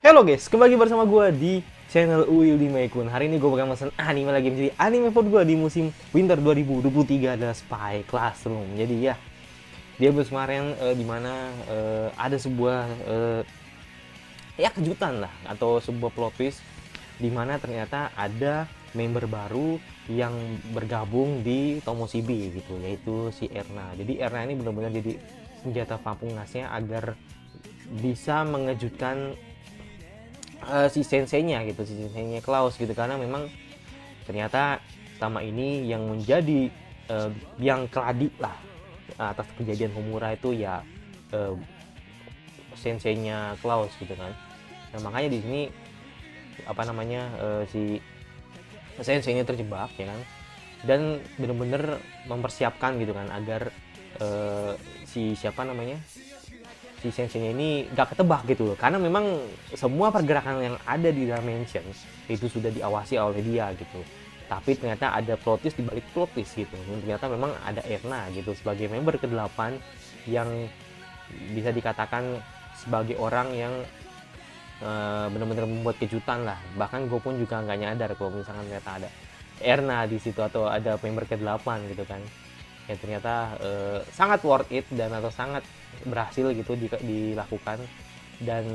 Halo guys, kembali bersama gue di channel Uil di Maikun. Hari ini gue bakal mesen anime lagi menjadi anime favorit gue di musim winter 2023 adalah Spy Classroom. Jadi ya, dia baru kemarin di mana ada sebuah ya kejutan lah atau sebuah plot twist di mana ternyata ada member baru yang bergabung di Tomochibi gitu, yaitu si Erna. Jadi Erna ini benar-benar jadi senjata pamungkasnya agar bisa mengejutkan si senseinya gitu, si senseinya Klaus gitu, karena memang ternyata selama ini yang menjadi yang keladi lah atas kejadian Homura itu ya uh, senseinya Klaus gitu kan. Nah, makanya di sini apa namanya si senseinya terjebak ya kan, dan bener-bener mempersiapkan gitu kan agar si siapa namanya si senseinya ini gak ketebak gitu loh, karena memang semua pergerakan yang ada di dimension itu sudah diawasi oleh dia gitu. Tapi ternyata ada plot twist di balik plot twist gitu, dan ternyata memang ada Erna gitu sebagai member ke-8 yang bisa dikatakan sebagai orang yang benar-benar membuat kejutan lah. Bahkan gue pun juga nggak nyadar kalau misalkan ternyata ada Erna di situ atau ada member ke-8 gitu kan. Ya ternyata sangat worth it dan atau sangat berhasil gitu dilakukan, dan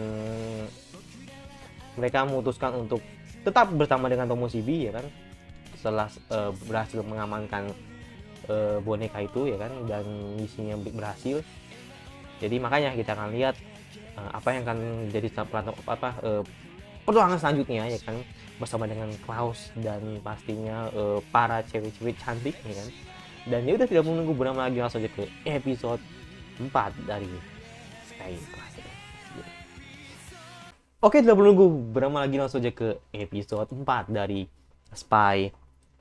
mereka memutuskan untuk tetap bersama dengan Tomochibi ya kan, setelah berhasil mengamankan boneka itu ya kan, dan misinya berhasil. Jadi makanya kita akan lihat apa yang akan jadi petualangan selanjutnya ya kan, bersama dengan Klaus dan pastinya para cewek-cewek cantik ya kan. Dan ya udah, tidak menunggu berapa lagi, langsung aja ke episode 4 dari Sky Classroom. Oke, tidak menunggu berapa lagi, langsung aja ke episode 4 dari Spy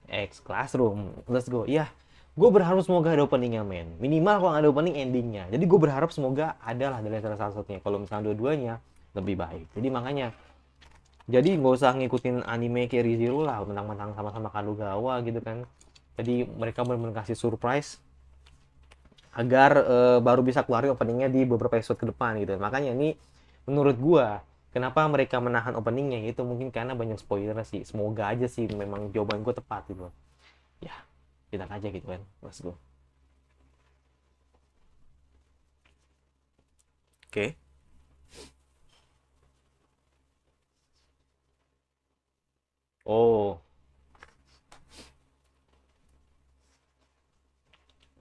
X Classroom. Let's go. Ya, gue berharap semoga ada openingnya men. Minimal kalau ada opening endingnya. Jadi gue berharap semoga ada lah dari salah satunya. Kalau misalnya dua-duanya lebih baik. Jadi makanya, jadi nggak usah ngikutin anime kayak ReZero lah, mentang-mentang sama-sama Kadogawa gitu kan. Jadi mereka benar-benar kasih surprise agar baru bisa keluar openingnya di beberapa episode ke depan gitu. Makanya ini menurut gua kenapa mereka menahan openingnya, itu mungkin karena banyak spoiler sih. Semoga aja sih memang jawaban gua tepat gitu. Ya, kita aja gitu kan. Let's go. Oke. Oh,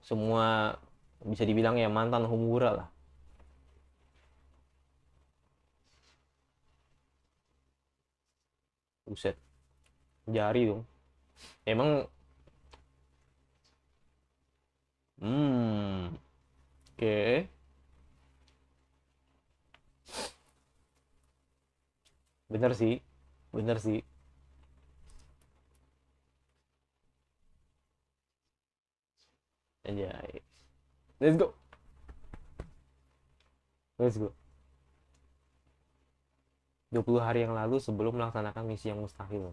semua bisa dibilang ya mantan Homura lah. Buset, jari dong. Emang hmm, oke. Bener sih. Bener sih. Anjay. Let's go. Let's go. 20 hari yang lalu sebelum melaksanakan misi yang mustahil.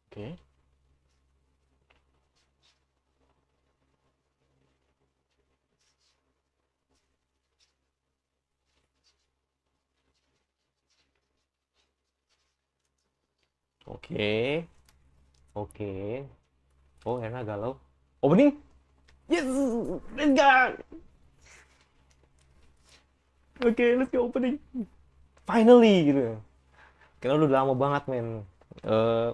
Oke. Oke. Oke. Oh, enak galau. Opening? Yes! Let's go! Oke, let's go opening. Finally gitu. Karena udah lama banget, men. Eh,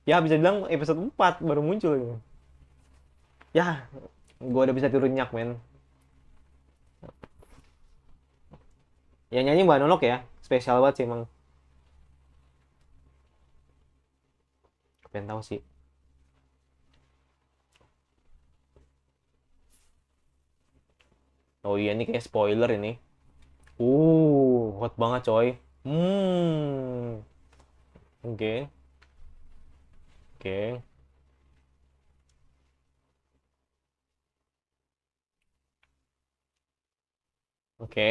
ya bisa bilang episode 4 baru muncul gitu. Ya, gua udah bisa tidur nyenyak, men. Ya nyanyi Mbak Nonok ya. Spesial banget sih emang. Pengen tahu sih. Oh iya, ini kayak spoiler ini. Hot banget coy. Hmm. Oke. Oke. Oke.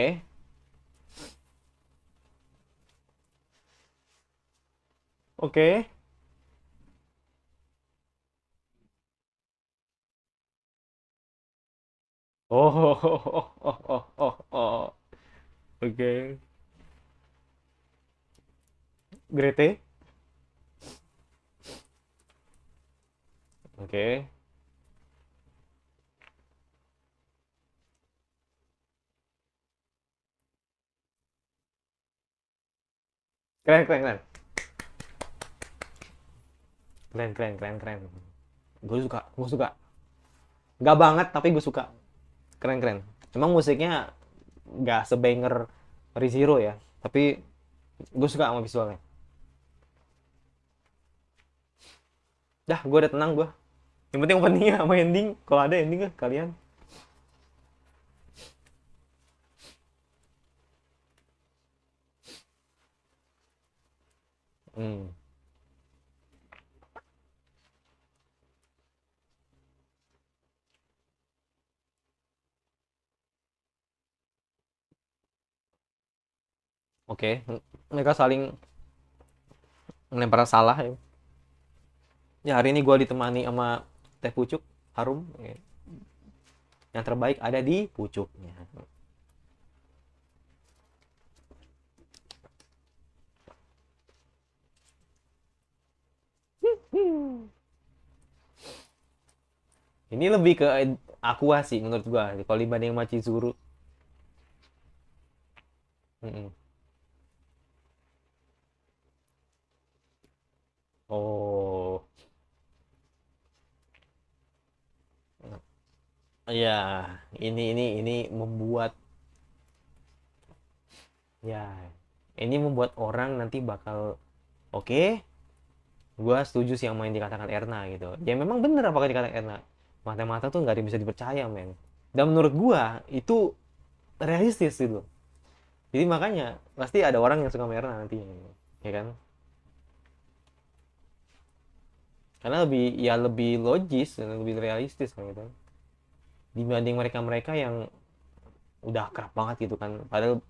Oke. Oh, oh, oh, oh, oh, oh, oh. Oke. Grete. Oke. Keren, keren, keren. Keren, keren, keren, keren. Gue suka, gue suka. Gak banget, tapi gue suka. Keren, keren. Emang musiknya gak sebanger ReZero ya, tapi gue suka sama visualnya. Dah, gue udah tenang gue. Yang penting openingnya sama ending. Kalau ada ending kan kalian. Hmm. Oke. Mereka saling melempar salah ya. Ya hari ini gue ditemani sama teh pucuk harum. Ya. Yang terbaik ada di pucuknya. Ini lebih ke Aqua sih menurut gue. Kalau dibanding sama Chizuru. Mm-mm. Oh. Ya, ini membuat ya ini membuat orang nanti bakal oke, gua setuju sih yang main dikatakan Erna gitu. Ya memang bener apa yang dikatakan Erna. Mata-mata tuh nggak ada yang bisa dipercaya, men. Dan menurut gua itu realistis gitu. Jadi makanya pasti ada orang yang suka sama Erna nanti, ya kan? Karena lebih ya lebih logis dan lebih realistis kan gitu. Dibanding mereka-mereka yang udah kerap banget gitu kan. Padahal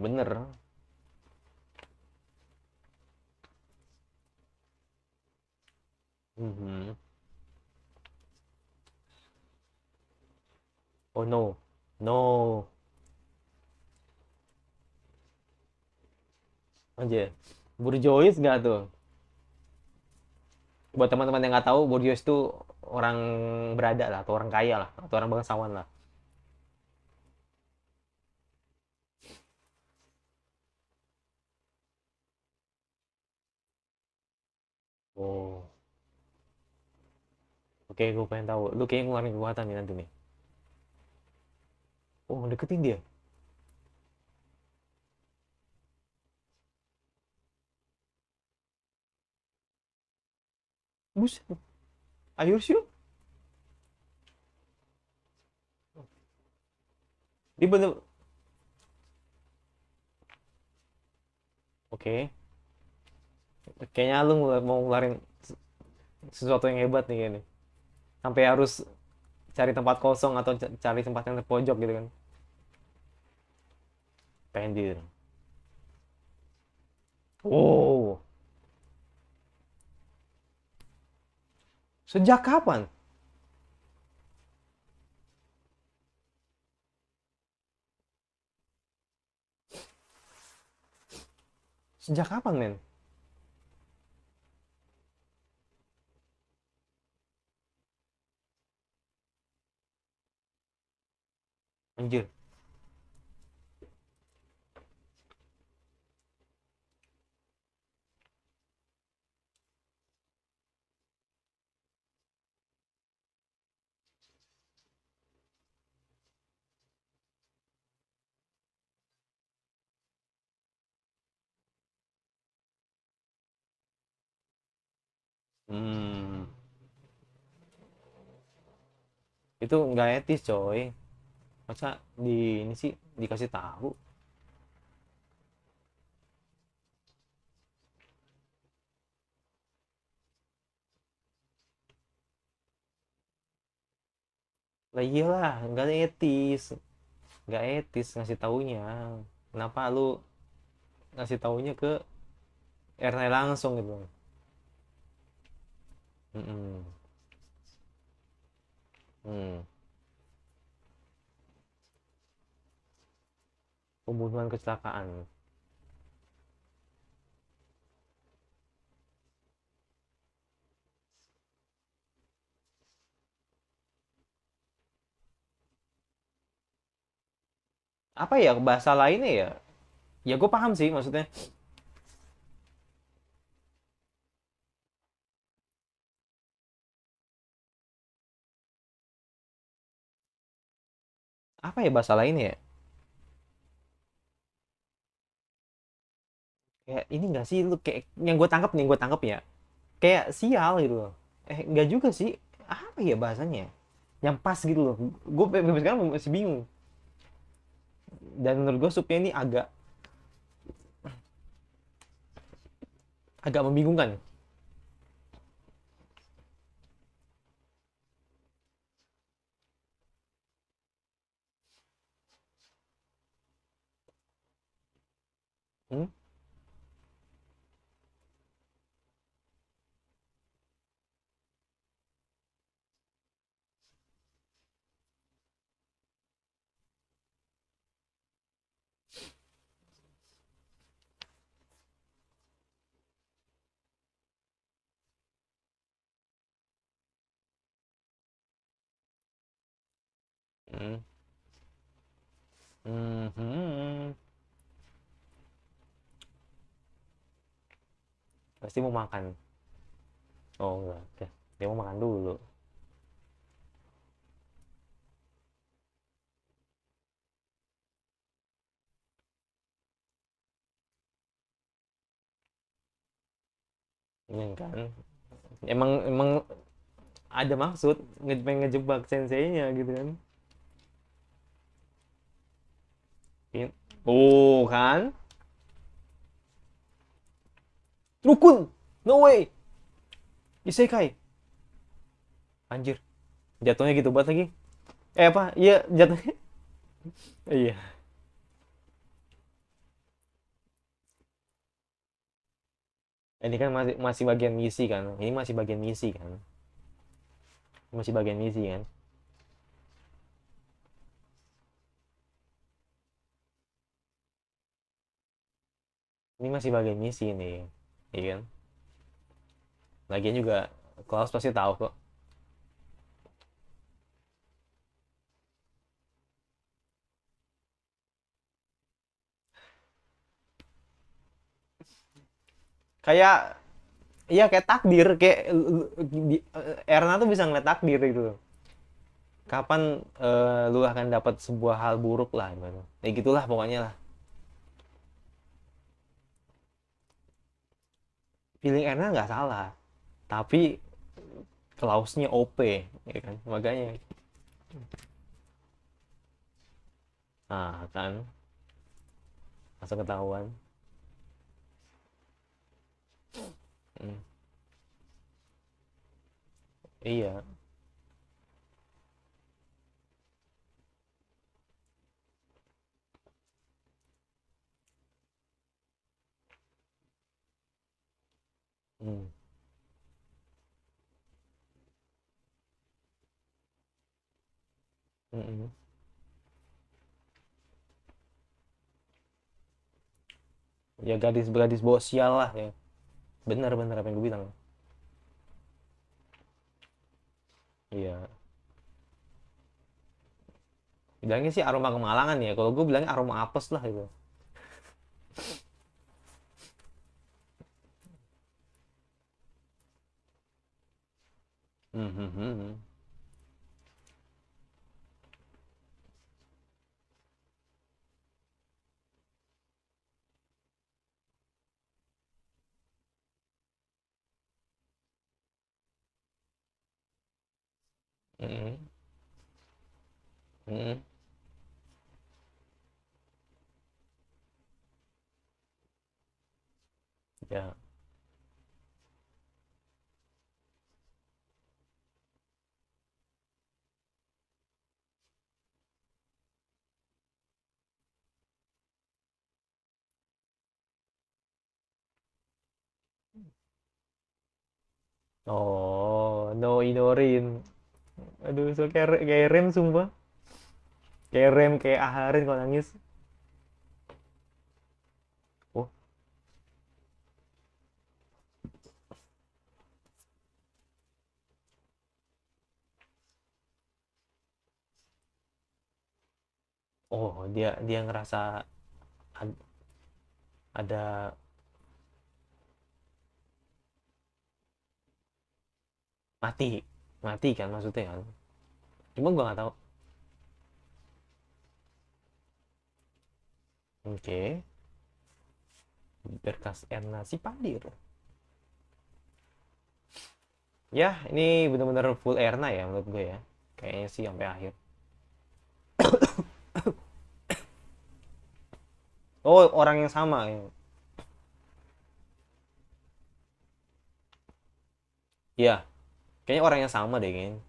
bener. Mhm. Oh no. No. Aja. Burjois nggak tuh? Buat teman-teman yang nggak tahu, Burjois itu orang berada lah, atau orang kaya lah, atau orang bangsawan lah. Oh, oke, gue pengen tahu. Lu kayaknya ngeluarin kekuatan nih nanti nih. Oh, deketin dia. Buset. Are you sure? Dia bener. Oke. Kayaknya lu mau ngeluarin sesuatu yang hebat nih kayaknya. Sampai harus cari tempat kosong atau cari tempat yang terpojok gitu kan. Pendir. Oh, sejak kapan? Sejak kapan, men? Anjir. Hmm. Itu nggak etis, coy. Masa di ini sih dikasih tahu? Lah iyalah, nggak etis. Nggak etis ngasih taunya. Kenapa lu ngasih taunya ke RT langsung gitu? Mm-mm. Hmm. Pembunuhan kecelakaan. Apa ya bahasa lainnya ya? Ya gue paham sih maksudnya. Apa ya bahasa lainnya ya? Kayak ini enggak sih lu kayak yang gue tangkap ya. Kayak sial gitu loh. Enggak juga sih. Apa ya bahasanya? Yang pas gitu loh. Gue sekarang masih bingung. Dan menurut gue supnya ini agak membingungkan. Hmm? Hmm. Hmm. Hmm. Pasti mau makan. Oh enggak. Oke. Dia mau makan dulu. Ini kan. Emang emang ada maksud pengen ngejebak senseinya gitu kan. Oh kan. Rukun. No way. Isekai. Anjir. Jatuhnya gitu banget lagi. Apa? Iya, jatuhnya. Iya. Ini kan masih masih bagian misi kan. Ini masih bagian misi kan. Masih bagian misi kan. Ini masih bagian misi nih. Iya kan? Lagian juga Klaus pasti tahu kok. Kayak iya kayak takdir kayak Erna tuh bisa ngeliat takdir gitu loh. Kapan lu akan dapat sebuah hal buruk lah gitu. Ya gitulah pokoknya lah. Feeling Erna nggak salah, tapi Klausnya OP ya kan. Makanya kan langsung ketahuan. Hmm. Iya. Hmm. Mm-mm. Ya gadis-gadis bawa sial lah ya. Bener-bener apa yang gue bilang. Iya. Bilangnya sih aroma kemalangan ya. Kalau gue bilangnya aroma apes lah itu. Hmm, hmm, hmm, hmm. Hmm, hmm. Ya. Oh, no Inorin. Aduh, so kayak Rem sumpah. Kayak Rem, kayak Aharin kalau nangis. Oh, dia dia ngerasa ada mati, mati kan maksudnya kan. Cuma gua nggak tahu. Oke, berkas Erna si Pandir. Ya, ini bener-bener full Erna ya menurut gue ya. Kayaknya sih sampai akhir. Oh, orang yang sama ya. Iya, kayaknya orang yang sama deh kayaknya.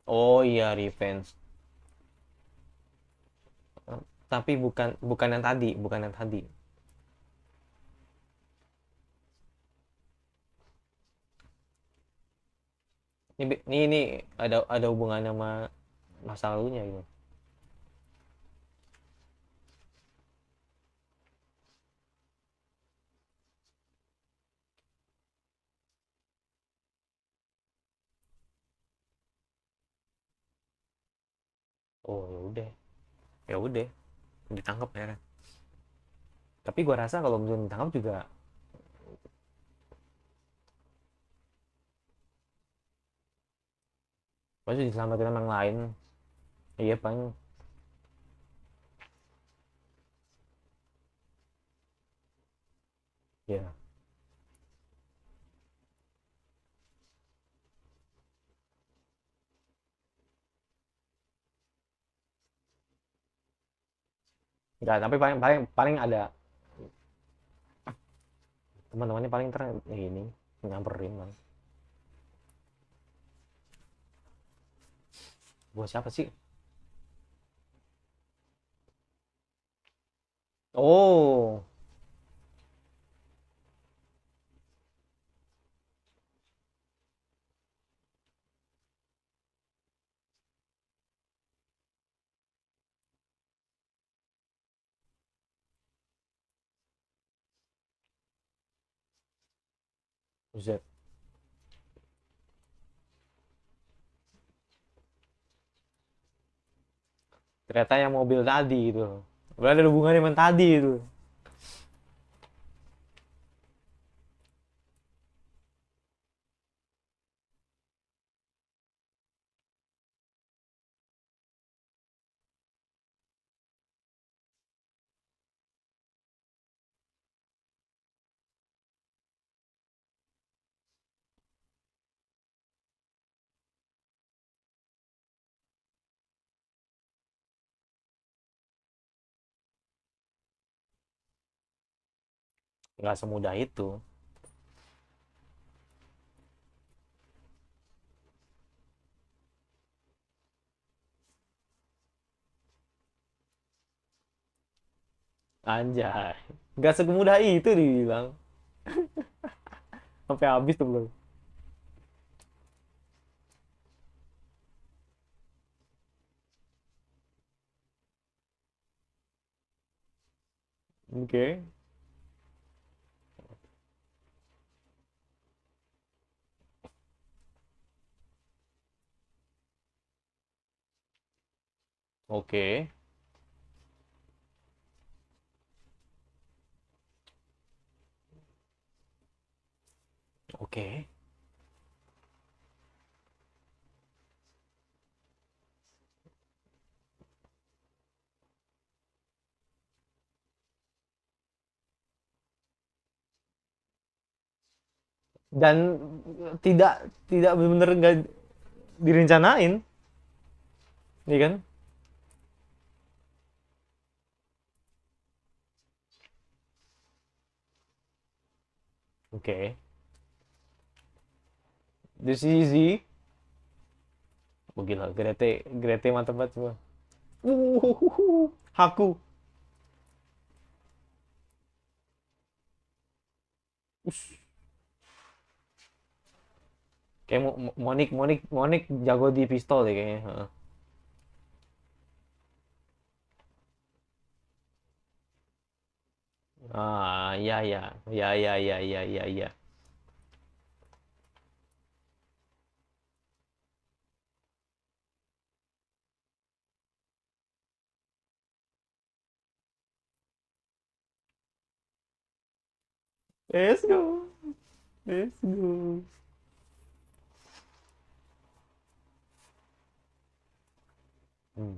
Oh iya, revenge. Tapi bukan bukan yang tadi, bukan yang tadi. Ini ada hubungannya sama masa lalunya gitu. Oh ya udah, ya udah ditangkap ya. Tapi gua rasa kalau misalnya ditangkap juga pasti diselamatin sama yang lain. Iya paling ya. Enggak, tapi paling paling paling ada teman-temannya paling ter ini nyamperin bang. Buat siapa sih? Oh, buset. Ternyata yang mobil tadi itu. Berarti ada hubungannya dengan tadi itu. Nggak semudah itu. Anjay. Nggak semudah itu dibilang. Sampai habis tuh belum. Oke. Okay. Oke. Oke. Dan tidak tidak benar-benar nggak direncanain, iya kan? Oke. Okay. This is easy. Oh, gila, Grete, Grete mantep banget semua. Haku. Ush. Kayak Monik, Monik, Monik jago di pistol deh kayaknya. Heeh. Ah, iya, iya. Iya, iya, iya, iya, iya, iya. Let's go. Let's go. Hmm.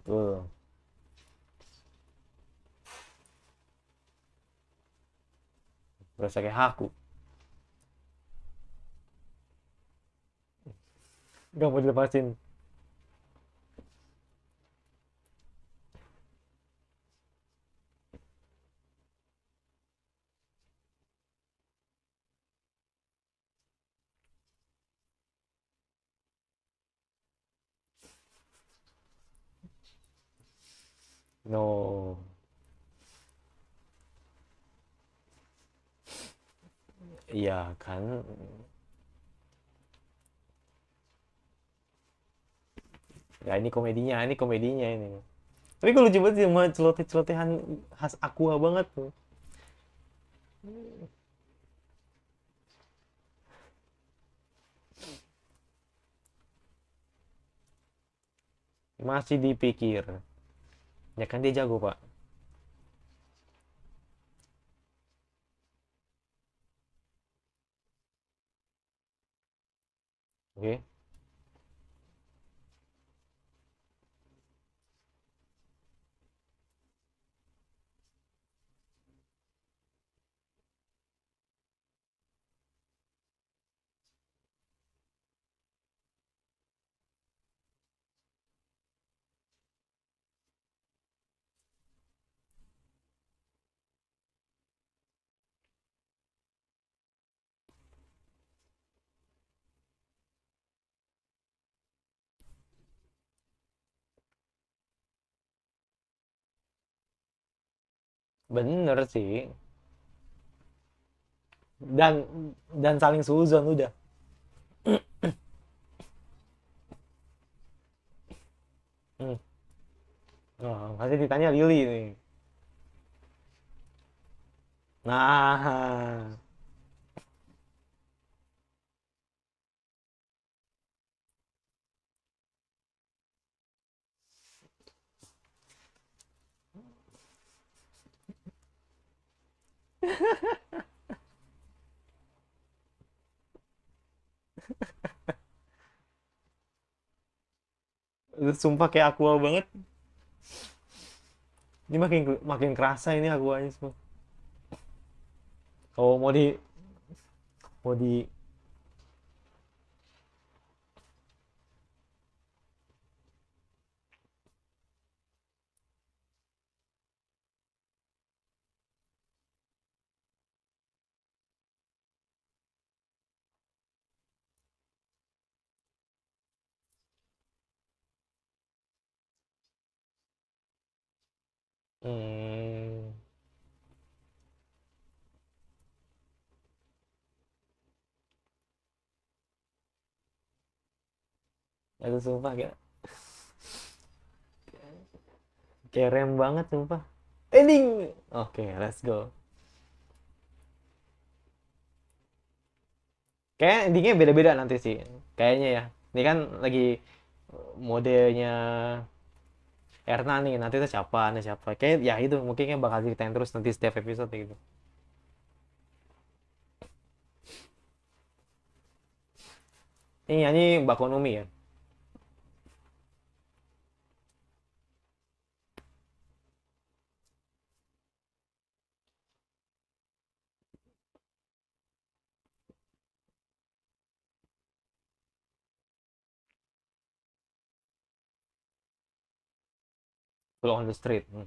Betul. Berasa kayak aku. Gak mau dilepasin. No. Iya kan. Ya ini komedinya ini. Tapi kalau lucu banget sih sama celoteh-celotehan khas Aqua banget tuh. Masih dipikir. Ya kan dia jago, Pak. Oke. Bener sih. Dan saling suzon udah. Hmm. Oh, pasti ditanya Lily nih. Nah, sumpah kayak Aqua banget. Ini makin makin kerasa ini Aquanya semua. Kalau mau di hmm, itu sumpah kayak rem banget sumpah. Ending. Oke, let's go. Kayak endingnya beda-beda nanti sih. Kayaknya ya. Ini kan lagi modenya Erna nih. Nanti itu siapa, nanti siapa. Kayak ya itu mungkin kayak bakal ceritain terus nanti setiap episode gitu. Ini nyanyi Bakonomi ya. Full on the street. Hmm.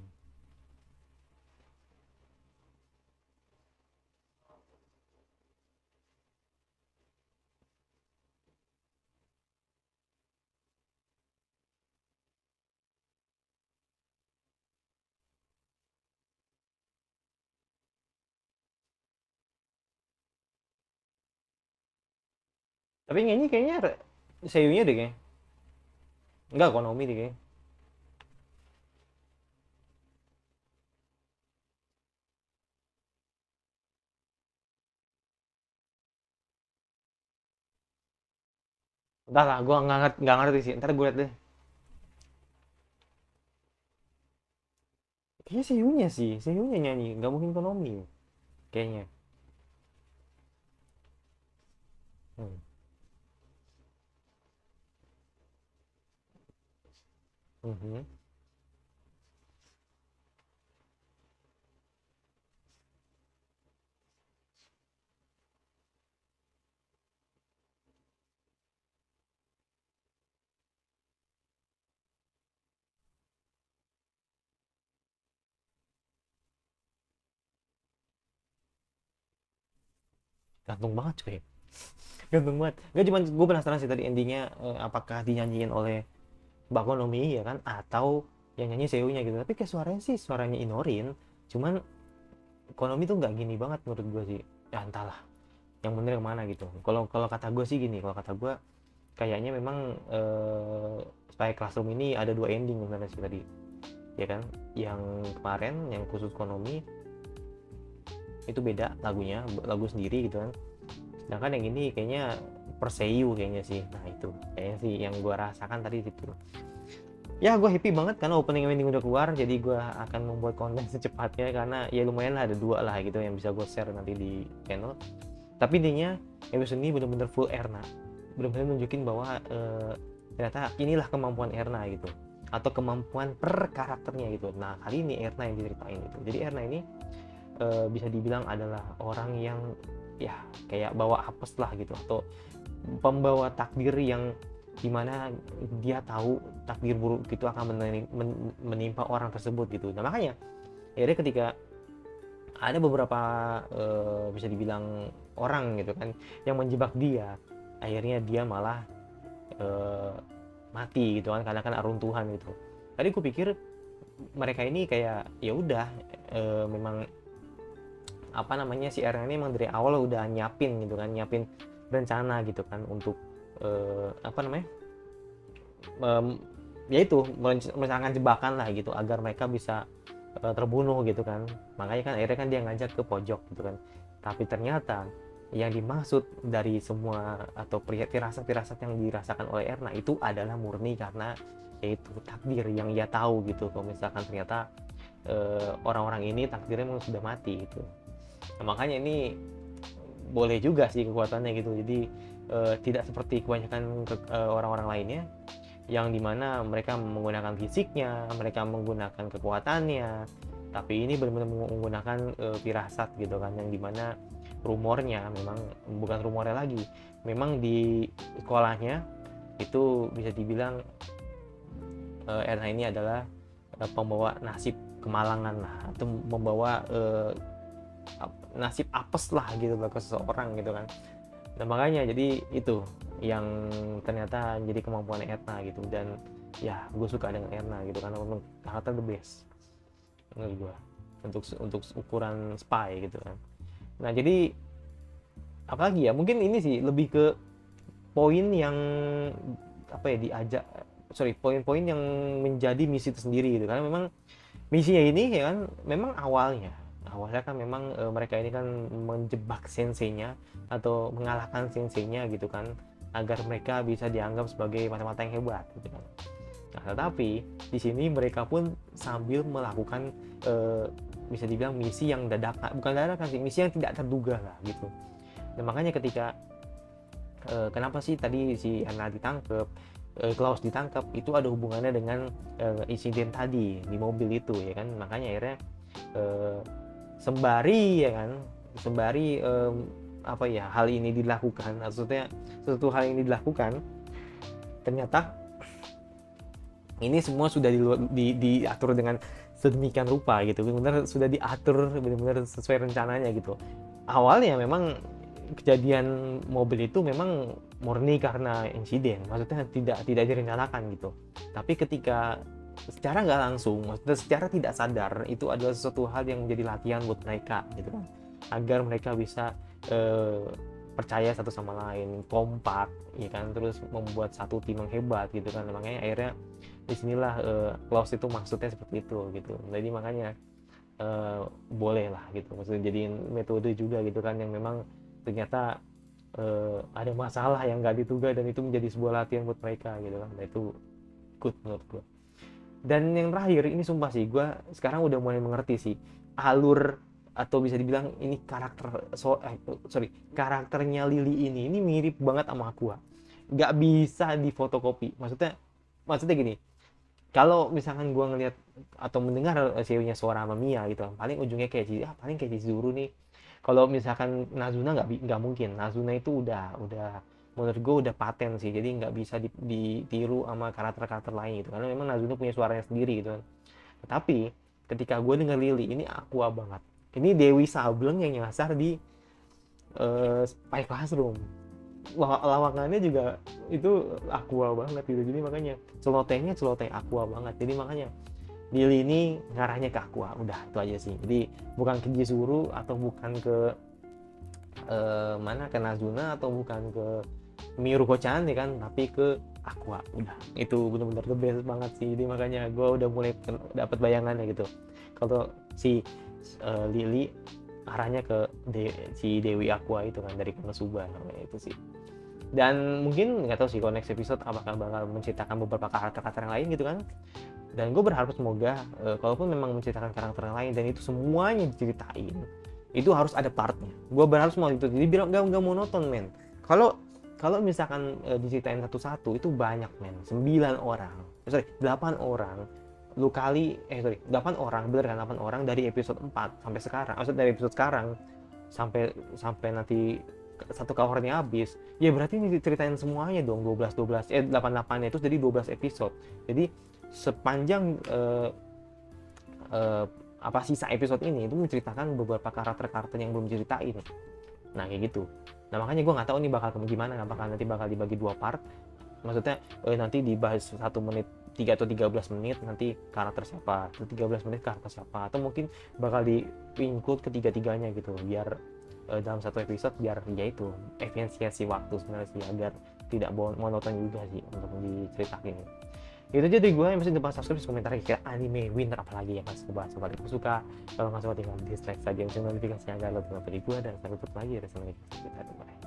Tapi nyanyi kayaknya seiyunya deh kayaknya. Enggak, Konomi deh kayaknya. Entah lah, gue nggak ngerti sih, ntar gue liat deh. Kayaknya Sehunnya sih, Sehunnya nyanyi, nggak mungkin Konomi kayaknya. Hmm. Mhm. Gantung banget cuy, gantung banget. Nggak, cuma gue penasaran sih tadi endingnya, apakah dinyanyiin oleh Mbak Konomi ya kan, atau yang nyanyi Sehunnya gitu. Tapi kayak suaranya sih suaranya Inorin, cuman Konomi tuh nggak gini banget menurut gue sih. Ya entahlah, yang bener yang mana gitu. Kalau kalau kata gue sih gini, kalau kata gue kayaknya memang Spy Classroom ini ada dua ending sebenarnya sih tadi, ya kan. Yang kemarin yang khusus Konomi itu beda lagunya, lagu sendiri gitu kan. Sedangkan yang ini kayaknya Perseiyu kayaknya sih. Nah itu kayaknya sih yang gue rasakan tadi itu. Ya gue happy banget karena opening ending udah keluar, jadi gue akan membuat konten secepatnya, karena ya lumayan lah ada dua lah gitu yang bisa gue share nanti di channel. Tapi intinya episode ini bener-bener full Erna, bener-bener nunjukin bahwa ternyata inilah kemampuan Erna gitu, atau kemampuan per karakternya gitu. Nah kali ini Erna yang diceritain gitu. Jadi Erna ini bisa dibilang adalah orang yang ya kayak bawa apes lah gitu, atau pembawa takdir yang dimana dia tahu takdir buruk itu akan menimpa orang tersebut gitu. Nah makanya akhirnya ketika ada beberapa bisa dibilang orang gitu kan yang menjebak dia, akhirnya dia malah eh, mati gitu kan, karena kan runtuhan gitu. Tadi aku pikir mereka ini kayak ya udah, memang apa namanya, si Aaron ini emang dari awal udah nyiapin gitu kan, nyiapin rencana gitu kan untuk apa namanya, um, ya itu merencanakan jebakan lah gitu agar mereka bisa terbunuh gitu kan. Makanya kan akhirnya kan dia ngajak ke pojok gitu kan. Tapi ternyata yang dimaksud dari semua atau firasat-firasat yang dirasakan oleh Erna itu adalah murni karena yaitu takdir yang ia tahu gitu. Kalau misalkan ternyata orang-orang ini takdirnya memang sudah mati gitu. Nah, makanya ini boleh juga sih kekuatannya gitu. Jadi tidak seperti kebanyakan orang-orang lainnya yang dimana mereka menggunakan fisiknya, mereka menggunakan kekuatannya, tapi ini benar-benar menggunakan firasat gitu kan, yang dimana rumornya memang bukan rumornya lagi, memang di sekolahnya itu bisa dibilang Erna ini adalah pembawa nasib kemalangan lah, atau membawa nasib apes lah gitu ke seseorang gitu kan. Dan makanya jadi itu yang ternyata jadi kemampuan Erna gitu. Dan ya gue suka dengan Erna gitu karena memang karakter the best menurut gue untuk ukuran spy gitu kan. Nah jadi apalagi ya, mungkin ini sih lebih ke poin yang apa ya, diajak, sorry, poin-poin yang menjadi misi itu sendiri gitu. Karena memang misinya ini ya kan, memang awalnya kan memang mereka ini kan menjebak senseinya atau mengalahkan senseinya gitu kan, agar mereka bisa dianggap sebagai mata-mata yang hebat gitu kan. Nah tetapi di sini mereka pun sambil melakukan bisa dibilang misi yang dadakan, bukan dadakan sih, misi yang tidak terduga lah gitu. Dan makanya ketika kenapa sih tadi si Hana ditangkap, Klaus ditangkap, itu ada hubungannya dengan insiden tadi di mobil itu ya kan. Makanya akhirnya eh, sembari ya kan, sembari apa ya, hal ini dilakukan, maksudnya suatu hal ini dilakukan, ternyata ini semua sudah diatur dengan sedemikian rupa gitu, benar sudah diatur benar-benar sesuai rencananya gitu. Awalnya memang kejadian mobil itu memang murni karena insiden, maksudnya tidak direncanakan gitu. Tapi ketika secara nggak langsung, maksudnya secara tidak sadar, itu adalah sesuatu hal yang menjadi latihan buat mereka gitu kan, agar mereka bisa eh, percaya satu sama lain, kompak ya kan, terus membuat satu tim yang hebat gitu kan. Makanya akhirnya disinilah close itu maksudnya seperti itu gitu. Jadi makanya boleh lah gitu, maksudnya jadiin metode juga gitu kan, yang memang ternyata ada masalah yang nggak diduga dan itu menjadi sebuah latihan buat mereka gitu kan. Nah, itu good menurut gue. Dan yang terakhir ini sumpah sih, gue sekarang udah mulai mengerti sih alur atau bisa dibilang ini karakternya Lily ini mirip banget sama Aqua. Nggak bisa difotokopi. Maksudnya gini, kalau misalkan gue ngelihat atau mendengar ceweknya suara sama Mia gitu, paling ujungnya kayak paling kayak Chizuru nih. Kalau misalkan Nazuna nggak mungkin. Nazuna itu udah menurut gue udah paten sih, jadi nggak bisa ditiru sama karakter-karakter lain gitu, karena memang Nazuna punya suaranya sendiri gitu kan. Tapi ketika gue denger Lily ini Aqua banget. Ini Dewi Sableng yang nyasar di Spy Classroom. Lawakannya juga itu Aqua banget gitu, jadi makanya celotehnya celoteh Aqua banget, jadi makanya Lily ini ngarahnya ke Aqua, udah itu aja sih. Jadi bukan ke Chizuru atau bukan ke mana ke Nazuna atau bukan ke Miruko-chan ya kan, tapi ke Aqua. Udah, itu benar-benar the best banget sih. Jadi makanya gue udah mulai dapat bayangannya gitu. Kalau si Lily arahnya ke si Dewi Aqua itu kan dari Konosuba namanya itu sih. Dan mungkin nggak tahu sih kalau next episode apakah bakal menceritakan beberapa karakter-karakter yang lain gitu kan. Dan gue berharap semoga kalaupun memang menceritakan karakter yang lain dan itu semuanya diceritain, itu harus ada partnya. Gue berharap semua itu, jadi biar nggak monoton men. Kalau misalkan diceritain satu-satu itu banyak men, 9 orang, 8 orang, 8 orang, bener kan, 8 orang dari episode 4 sampai sekarang, maksudnya dari episode sekarang sampai nanti satu covernya habis, ya berarti ini diceritain semuanya dong, 8 itu jadi 12 episode. Jadi sepanjang sisa episode ini itu menceritakan beberapa karakter-karakter yang belum diceritain. Nah kayak gitu. Nah makanya gue nggak tahu nih bakal gimana, apakah nanti bakal dibagi 2 part, maksudnya nanti dibahas 1 menit 3 atau 13 menit nanti karakter siapa, atau 13 menit karakter siapa, atau mungkin bakal di-include ketiga-tiganya gitu, biar dalam satu episode, biar ya itu efisiensi waktu sebenarnya sih, agar tidak monoton juga sih untuk diceritakan. Itu aja dari gue. Yang pasti lupa subscribe, komentar kira anime winter apalagi yang masih ngebahas sobat itu suka. Kalau nggak suka tinggal dislike saja, notifikasinya agar lo tidak dari gue, dan sampai jumpa lagi. Assalamualaikum warahmatullahi wabarakatuh.